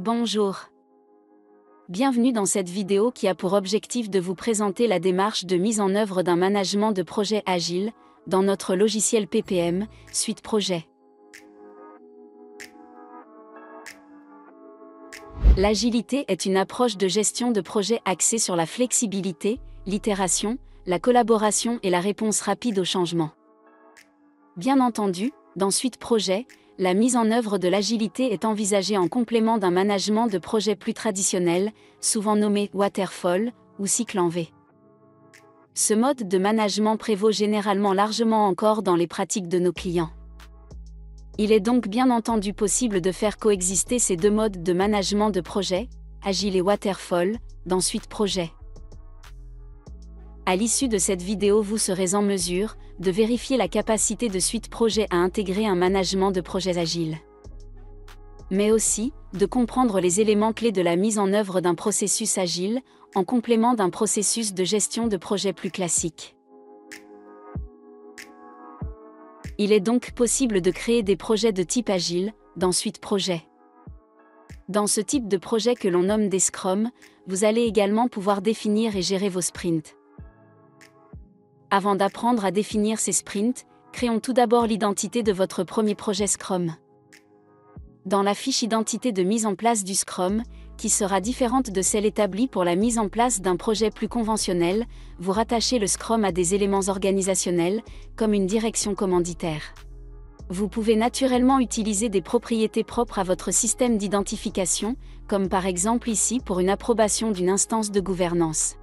Bonjour. Bienvenue dans cette vidéo qui a pour objectif de vous présenter la démarche de mise en œuvre d'un management de projet agile dans notre logiciel PPM, Suite Projet. L'agilité est une approche de gestion de projet axée sur la flexibilité, l'itération, la collaboration et la réponse rapide aux changements. Bien entendu, dans Suite Projet, la mise en œuvre de l'agilité est envisagée en complément d'un management de projet plus traditionnel, souvent nommé waterfall ou cycle en V. Ce mode de management prévaut généralement largement encore dans les pratiques de nos clients. Il est donc bien entendu possible de faire coexister ces deux modes de management de projet, agile et waterfall, dans Suite Projet. À l'issue de cette vidéo, vous serez en mesure de vérifier la capacité de Suite Projet à intégrer un management de projets agiles. Mais aussi, de comprendre les éléments clés de la mise en œuvre d'un processus agile, en complément d'un processus de gestion de projet plus classique. Il est donc possible de créer des projets de type agile, dans Suite Projet. Dans ce type de projet que l'on nomme des scrums, vous allez également pouvoir définir et gérer vos sprints. Avant d'apprendre à définir ces sprints, créons tout d'abord l'identité de votre premier projet Scrum. Dans la fiche identité de mise en place du Scrum, qui sera différente de celle établie pour la mise en place d'un projet plus conventionnel, vous rattachez le Scrum à des éléments organisationnels, comme une direction commanditaire. Vous pouvez naturellement utiliser des propriétés propres à votre système d'identification, comme par exemple ici pour une approbation d'une instance de gouvernance.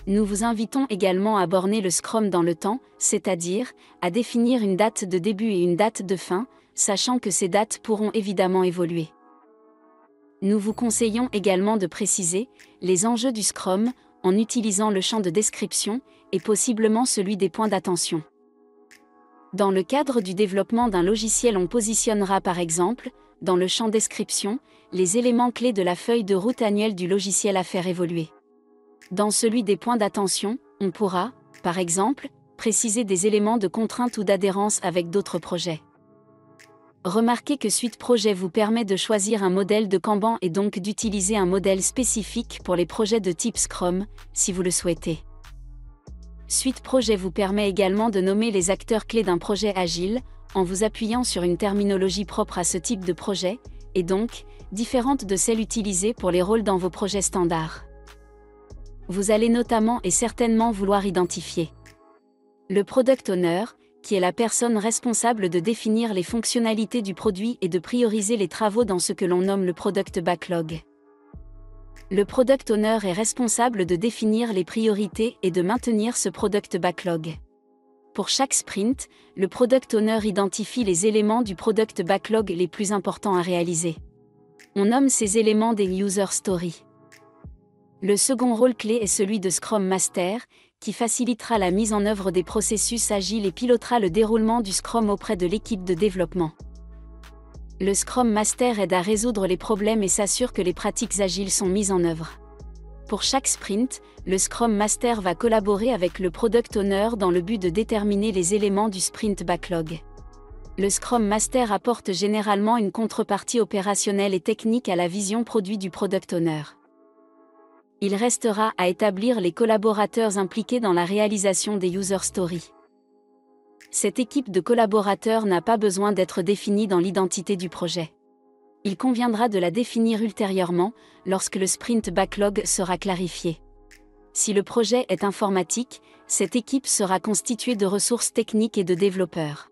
Nous vous invitons également à borner le Scrum dans le temps, c'est-à-dire, à définir une date de début et une date de fin, sachant que ces dates pourront évidemment évoluer. Nous vous conseillons également de préciser les enjeux du Scrum, en utilisant le champ de description, et possiblement celui des points d'attention. Dans le cadre du développement d'un logiciel, on positionnera par exemple, dans le champ description, les éléments clés de la feuille de route annuelle du logiciel à faire évoluer. Dans celui des points d'attention, on pourra, par exemple, préciser des éléments de contrainte ou d'adhérence avec d'autres projets. Remarquez que Suite Projet vous permet de choisir un modèle de Kanban et donc d'utiliser un modèle spécifique pour les projets de type Scrum, si vous le souhaitez. Suite Projet vous permet également de nommer les acteurs clés d'un projet agile, en vous appuyant sur une terminologie propre à ce type de projet, et donc, différente de celle utilisée pour les rôles dans vos projets standards. Vous allez notamment et certainement vouloir identifier le Product Owner, qui est la personne responsable de définir les fonctionnalités du produit et de prioriser les travaux dans ce que l'on nomme le Product Backlog. Le Product Owner est responsable de définir les priorités et de maintenir ce Product Backlog. Pour chaque sprint, le Product Owner identifie les éléments du Product Backlog les plus importants à réaliser. On nomme ces éléments des User Stories. Le second rôle clé est celui de Scrum Master, qui facilitera la mise en œuvre des processus agiles et pilotera le déroulement du Scrum auprès de l'équipe de développement. Le Scrum Master aide à résoudre les problèmes et s'assure que les pratiques agiles sont mises en œuvre. Pour chaque sprint, le Scrum Master va collaborer avec le Product Owner dans le but de déterminer les éléments du Sprint Backlog. Le Scrum Master apporte généralement une contrepartie opérationnelle et technique à la vision produit du Product Owner. Il restera à établir les collaborateurs impliqués dans la réalisation des User Stories. Cette équipe de collaborateurs n'a pas besoin d'être définie dans l'identité du projet. Il conviendra de la définir ultérieurement, lorsque le Sprint Backlog sera clarifié. Si le projet est informatique, cette équipe sera constituée de ressources techniques et de développeurs.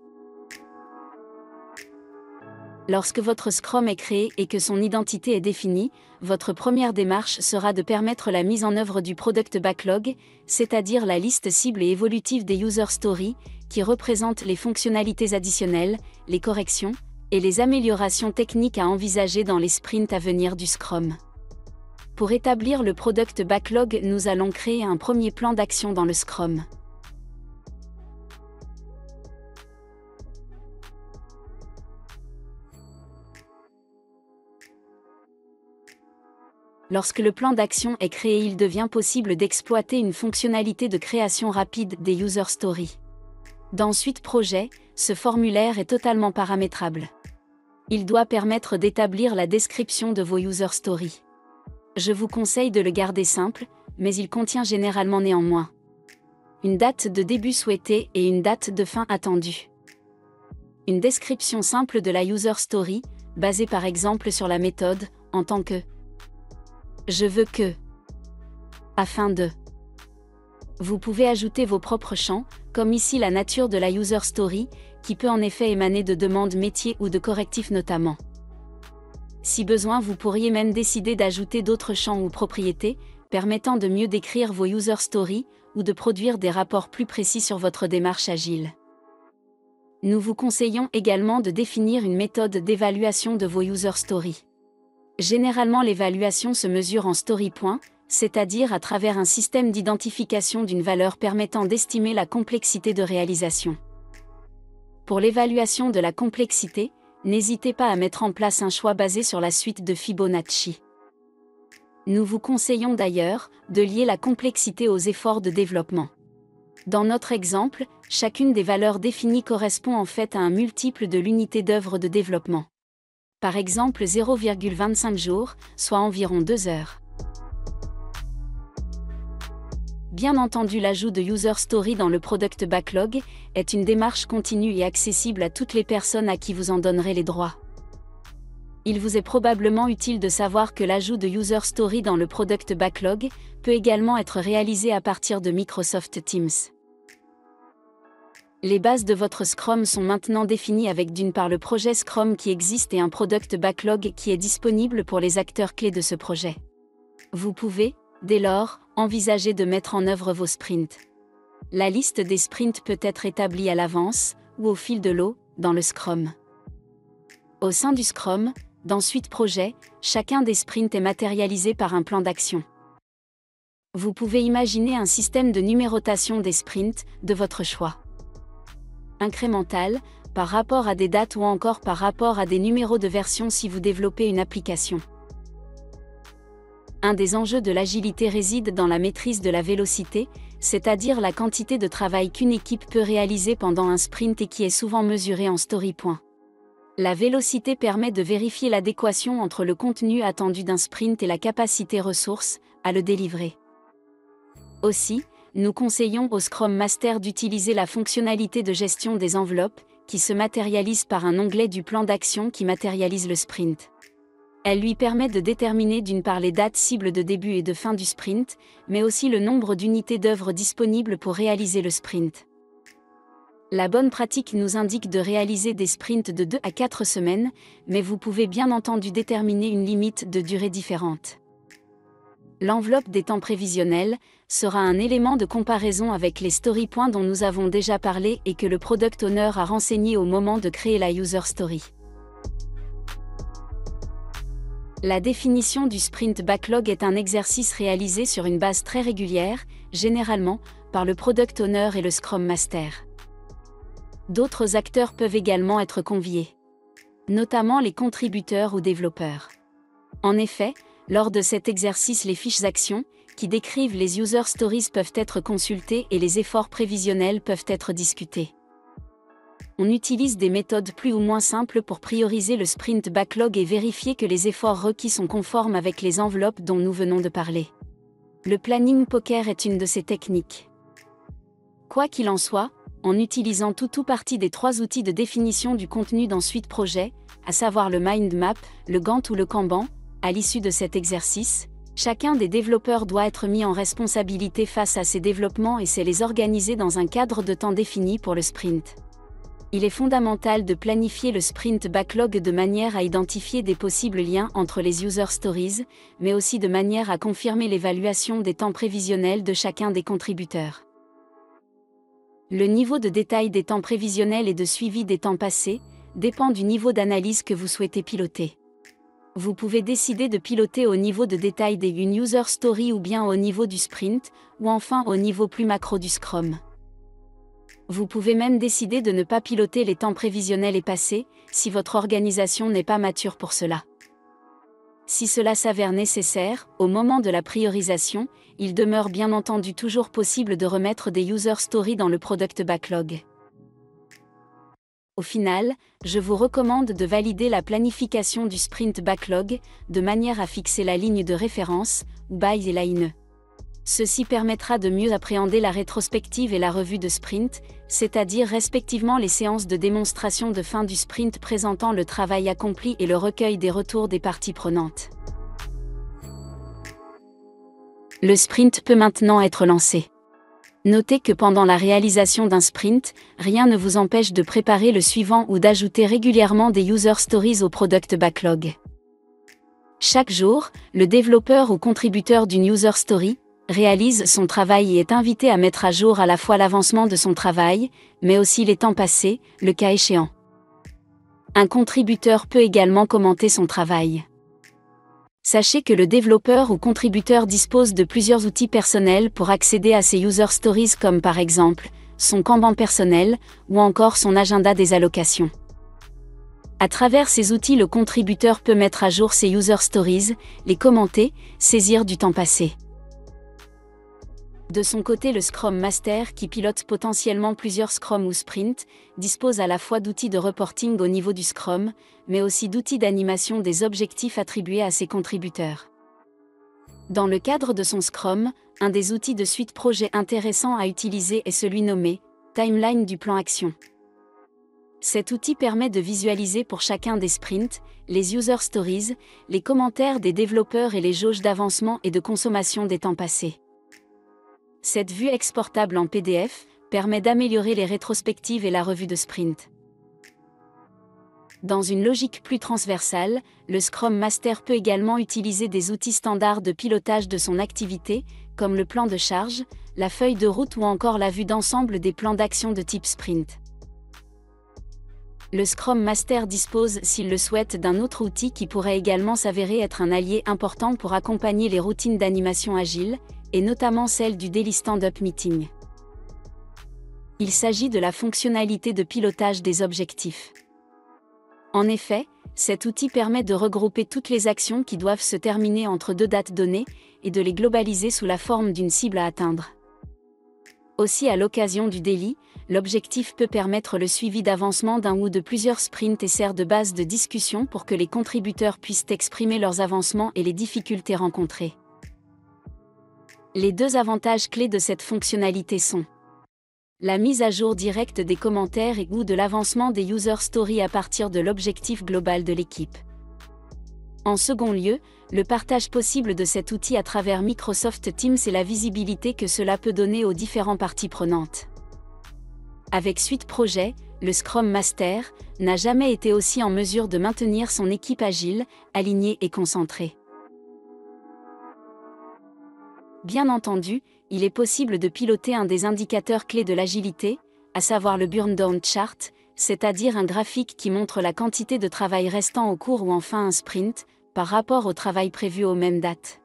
Lorsque votre Scrum est créé et que son identité est définie, votre première démarche sera de permettre la mise en œuvre du Product Backlog, c'est-à-dire la liste cible et évolutive des User Stories, qui représentent les fonctionnalités additionnelles, les corrections, et les améliorations techniques à envisager dans les sprints à venir du Scrum. Pour établir le Product Backlog, nous allons créer un premier plan d'action dans le Scrum. Lorsque le plan d'action est créé, il devient possible d'exploiter une fonctionnalité de création rapide des User Stories. Dans Suite Projet, ce formulaire est totalement paramétrable. Il doit permettre d'établir la description de vos user stories. Je vous conseille de le garder simple, mais il contient généralement néanmoins une date de début souhaitée et une date de fin attendue. Une description simple de la user story, basée par exemple sur la méthode, en tant que je veux que, afin de. Vous pouvez ajouter vos propres champs, comme ici la nature de la user story, qui peut en effet émaner de demandes métiers ou de correctifs notamment. Si besoin, vous pourriez même décider d'ajouter d'autres champs ou propriétés, permettant de mieux décrire vos user stories, ou de produire des rapports plus précis sur votre démarche agile. Nous vous conseillons également de définir une méthode d'évaluation de vos user stories. Généralement, l'évaluation se mesure en story points, c'est-à-dire à travers un système d'identification d'une valeur permettant d'estimer la complexité de réalisation. Pour l'évaluation de la complexité, n'hésitez pas à mettre en place un choix basé sur la suite de Fibonacci. Nous vous conseillons d'ailleurs de lier la complexité aux efforts de développement. Dans notre exemple, chacune des valeurs définies correspond en fait à un multiple de l'unité d'œuvre de développement. Par exemple 0,25 jours, soit environ 2 heures. Bien entendu, l'ajout de user story dans le product backlog est une démarche continue et accessible à toutes les personnes à qui vous en donnerez les droits. Il vous est probablement utile de savoir que l'ajout de user story dans le product backlog peut également être réalisé à partir de Microsoft Teams. Les bases de votre Scrum sont maintenant définies avec d'une part le projet Scrum qui existe et un product backlog qui est disponible pour les acteurs clés de ce projet. Vous pouvez, dès lors, envisager de mettre en œuvre vos sprints. La liste des sprints peut être établie à l'avance, ou au fil de l'eau, dans le Scrum. Au sein du Scrum, dans Suite Projet, chacun des sprints est matérialisé par un plan d'action. Vous pouvez imaginer un système de numérotation des sprints, de votre choix. Incrémental, par rapport à des dates ou encore par rapport à des numéros de version si vous développez une application. Un des enjeux de l'agilité réside dans la maîtrise de la vélocité, c'est-à-dire la quantité de travail qu'une équipe peut réaliser pendant un sprint et qui est souvent mesurée en story point. La vélocité permet de vérifier l'adéquation entre le contenu attendu d'un sprint et la capacité ressource à le délivrer. Aussi, nous conseillons au Scrum Master d'utiliser la fonctionnalité de gestion des enveloppes, qui se matérialise par un onglet du plan d'action qui matérialise le sprint. Elle lui permet de déterminer d'une part les dates cibles de début et de fin du sprint, mais aussi le nombre d'unités d'œuvre disponibles pour réaliser le sprint. La bonne pratique nous indique de réaliser des sprints de 2 à 4 semaines, mais vous pouvez bien entendu déterminer une limite de durée différente. L'enveloppe des temps prévisionnels sera un élément de comparaison avec les story points dont nous avons déjà parlé et que le product owner a renseigné au moment de créer la user story. La définition du sprint backlog est un exercice réalisé sur une base très régulière, généralement, par le product owner et le Scrum Master. D'autres acteurs peuvent également être conviés, notamment les contributeurs ou développeurs. En effet, lors de cet exercice, les fiches actions, qui décrivent les user stories peuvent être consultées et les efforts prévisionnels peuvent être discutés. On utilise des méthodes plus ou moins simples pour prioriser le sprint backlog et vérifier que les efforts requis sont conformes avec les enveloppes dont nous venons de parler. Le planning poker est une de ces techniques. Quoi qu'il en soit, en utilisant tout ou partie des 3 outils de définition du contenu dans Suite Projet, à savoir le mind map, le Gantt ou le Kanban, à l'issue de cet exercice, chacun des développeurs doit être mis en responsabilité face à ses développements et c'est les organiser dans un cadre de temps défini pour le sprint. Il est fondamental de planifier le sprint backlog de manière à identifier des possibles liens entre les user stories, mais aussi de manière à confirmer l'évaluation des temps prévisionnels de chacun des contributeurs. Le niveau de détail des temps prévisionnels et de suivi des temps passés dépend du niveau d'analyse que vous souhaitez piloter. Vous pouvez décider de piloter au niveau de détail d'une user story ou bien au niveau du sprint, ou enfin au niveau plus macro du Scrum. Vous pouvez même décider de ne pas piloter les temps prévisionnels et passés, si votre organisation n'est pas mature pour cela. Si cela s'avère nécessaire, au moment de la priorisation, il demeure bien entendu toujours possible de remettre des user stories dans le product backlog. Au final, je vous recommande de valider la planification du sprint backlog, de manière à fixer la ligne de référence, ou baseline. Ceci permettra de mieux appréhender la rétrospective et la revue de sprint, c'est-à-dire respectivement les séances de démonstration de fin du sprint présentant le travail accompli et le recueil des retours des parties prenantes. Le sprint peut maintenant être lancé. Notez que pendant la réalisation d'un sprint, rien ne vous empêche de préparer le suivant ou d'ajouter régulièrement des user stories au product backlog. Chaque jour, le développeur ou contributeur d'une user story réalise son travail et est invité à mettre à jour à la fois l'avancement de son travail, mais aussi les temps passés, le cas échéant. Un contributeur peut également commenter son travail. Sachez que le développeur ou contributeur dispose de plusieurs outils personnels pour accéder à ses user stories comme par exemple son Kanban personnel ou encore son agenda des allocations. À travers ces outils, le contributeur peut mettre à jour ses user stories, les commenter, saisir du temps passé. De son côté, le Scrum Master, qui pilote potentiellement plusieurs Scrum ou Sprint, dispose à la fois d'outils de reporting au niveau du Scrum, mais aussi d'outils d'animation des objectifs attribués à ses contributeurs. Dans le cadre de son Scrum, un des outils de suite projet intéressant à utiliser est celui nommé « Timeline du plan action ». Cet outil permet de visualiser pour chacun des sprints, les user stories, les commentaires des développeurs et les jauges d'avancement et de consommation des temps passés. Cette vue exportable en PDF permet d'améliorer les rétrospectives et la revue de sprint. Dans une logique plus transversale, le Scrum Master peut également utiliser des outils standards de pilotage de son activité, comme le plan de charge, la feuille de route ou encore la vue d'ensemble des plans d'action de type sprint. Le Scrum Master dispose, s'il le souhaite, d'un autre outil qui pourrait également s'avérer être un allié important pour accompagner les routines d'animation agile, et notamment celle du Daily Stand-up Meeting. Il s'agit de la fonctionnalité de pilotage des objectifs. En effet, cet outil permet de regrouper toutes les actions qui doivent se terminer entre deux dates données, et de les globaliser sous la forme d'une cible à atteindre. Aussi, à l'occasion du daily, l'objectif peut permettre le suivi d'avancement d'un ou de plusieurs sprints et sert de base de discussion pour que les contributeurs puissent exprimer leurs avancements et les difficultés rencontrées. Les deux avantages clés de cette fonctionnalité sont la mise à jour directe des commentaires et ou de l'avancement des user stories à partir de l'objectif global de l'équipe. En second lieu, le partage possible de cet outil à travers Microsoft Teams et la visibilité que cela peut donner aux différentes parties prenantes. Avec Suite Projet, le Scrum Master n'a jamais été aussi en mesure de maintenir son équipe agile, alignée et concentrée. Bien entendu, il est possible de piloter un des indicateurs clés de l'agilité, à savoir le Burn Down Chart, c'est-à-dire un graphique qui montre la quantité de travail restant au cours ou en fin un sprint, par rapport au travail prévu aux mêmes dates.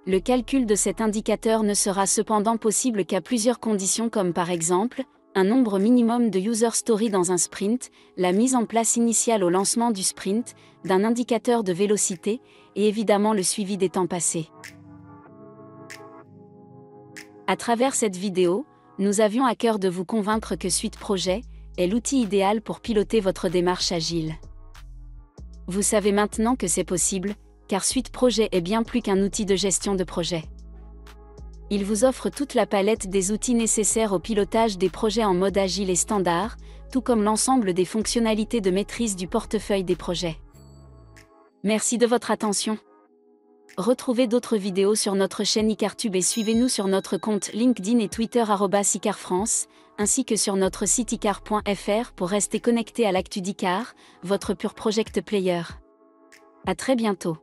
Le calcul de cet indicateur ne sera cependant possible qu'à plusieurs conditions comme par exemple, un nombre minimum de user stories dans un sprint, la mise en place initiale au lancement du sprint, d'un indicateur de vélocité, et évidemment le suivi des temps passés. À travers cette vidéo, nous avions à cœur de vous convaincre que Suite Projet est l'outil idéal pour piloter votre démarche agile. Vous savez maintenant que c'est possible, car Suite Projet est bien plus qu'un outil de gestion de projet. Il vous offre toute la palette des outils nécessaires au pilotage des projets en mode agile et standard, tout comme l'ensemble des fonctionnalités de maîtrise du portefeuille des projets. Merci de votre attention. Retrouvez d'autres vidéos sur notre chaîne Icartube et suivez-nous sur notre compte LinkedIn et Twitter @IcarFrance, ainsi que sur notre site icar.fr pour rester connecté à l'actu d'Icar, votre pur project player. À très bientôt.